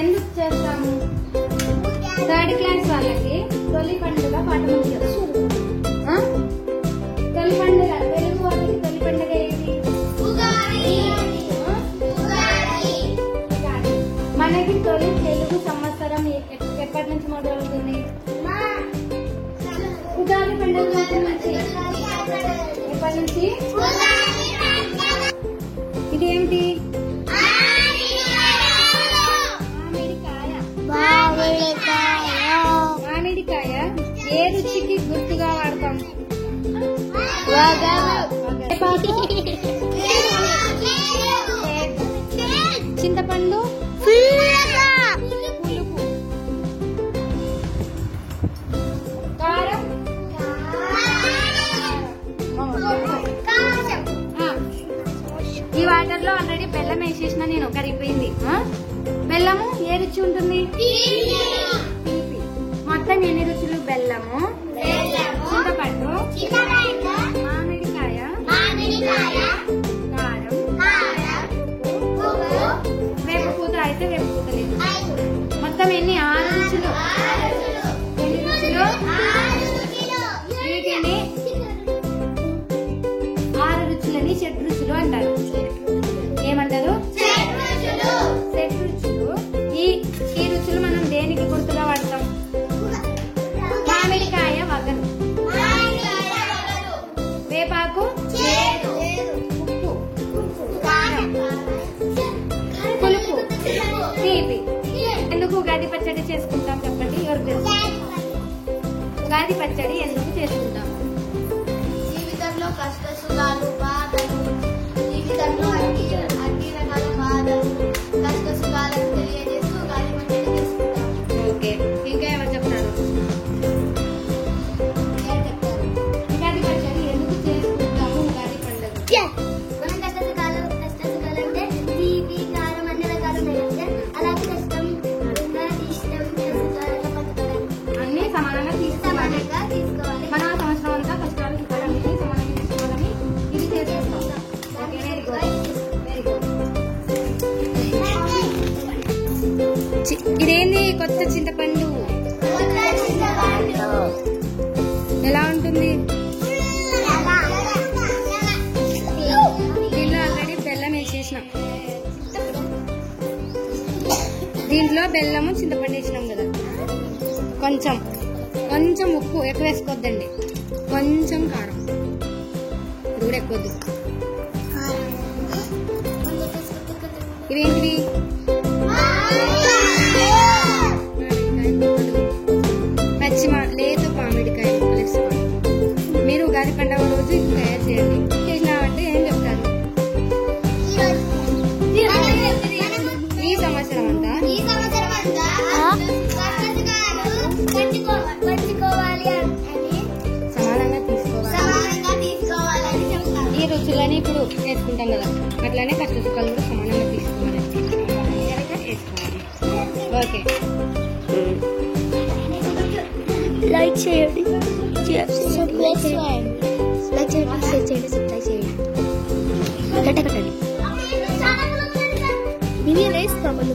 ఎందుకు చేస్తాము? Third class వాళ్ళకి తొలి పండుగ పాఠం తెలుసు. తొలి పండుగ తెలుగు వాళ్ళకి తొలి పండుగ ఏది? మనకి తొలి తెలుగు సంవత్సరం ఎప్పటి నుంచి మొదలవుతుంది? ఉగాది పండుగ నుంచి. ఎప్పటి నుంచి? ఇదేమిటి? మామిడికాయ ఏ రుచికి గుర్తుగా వాడతాం? చింతపండు పులుపు. కారం ఈ వాటర్ లో ఆల్రెడీ బెల్లం వేసేసిన నేను, కరిగిపోయింది. బెల్లము ఏ రుచి ఉంటుంది? మొత్తం ఎన్ని రుచులు? బెల్లము, చింతపండు, మామిడికాయ, కారం, వేపపూత అయితే వేపపూత లేదు. మొత్తం ఎన్ని? 6 రుచులు. ఎన్ని రుచులు? వీటిని 6 రుచులని షడ్ రుచులు అంటారు. ఏమంటారు? షడ్ రుచులు. ఈ రుచులు మనం దేనికి గుర్తుగా వాడతాం? మామిడికాయ వగరు, వేపాకు, ఉప్పు, కారం, పులుపు, తీపి. ఎందుకు ఉగాది పచ్చడి చేసుకుంటాం చెప్పండి? ఎవరు తెలుసు? ఉగాది పచ్చడి ఎందుకు చేసుకుంటాం? జీవితంలో కష్ట సుఖాలు, బాధలు, జీవితంలో అన్ని రకాల బాధలు, కష్ట సుఖాలను తెలియజేస్తూ ఉగాది పచ్చడి చేసుకుంటాం. ఓకే, ఇంకా ఎవరు చెప్తారు? ఉగాది పచ్చడి ఎందుకు చేసుకుంటాము? ఉగాది పండుగ మనం కష్ట సుఖాలు అంటే తీపి, కారం అన్ని రకాలు ఉన్నాయి. అలాగే కష్టం, ఇష్టం, అన్ని సమానంగా తీసుకోవాలి. మన సంవత్సరం అంతా కష్టాలు సుఖాలన్నీ సమానంగా తీసుకోవాలని ఇది చేసుకుంటాం. Okay, very good, very good. ఇదేంది? కొత్త చింతపండు. ఎలా ఉంటుంది? దీనిలో ఆల్రెడీ బెల్లం వేసేసినాం. దీంట్లో బెల్లము చింతపండు వేసినాం కదా. కొంచెం కొంచెం ఉప్పు, ఎక్కువ వేసుకోవద్దండి. కొంచెం కారం, ఇది కూడా ఎక్కువద్దు. ఇదేంటిది? లేదు మామిడికాయ ముక్కలు వేసుకోండి. మీరు ఉగాది పండుగ రోజు ఇది తయారు చేయండి. చేసినామంటే ఏం చెప్తారు? ఈ సంవత్సరం అంతా సమానంగా తీసుకోవాలి. ఈ రుచులని ఇప్పుడు వేసుకుంటాం కదా, అట్లానే కష్ట సుఖాలు కూడా సమానంగా తీసుకోవాలి. వేసుకోవాలి. ఓకే, లైక్ చేయండి, సబ్స్క్రైబ్ చేయండి, లైక్ చేయండి, షేర్ చేయండి, సబ్స్క్రైబ్ చేయండి. గంట కట్టండి. మినీ రేస్ కావాలి.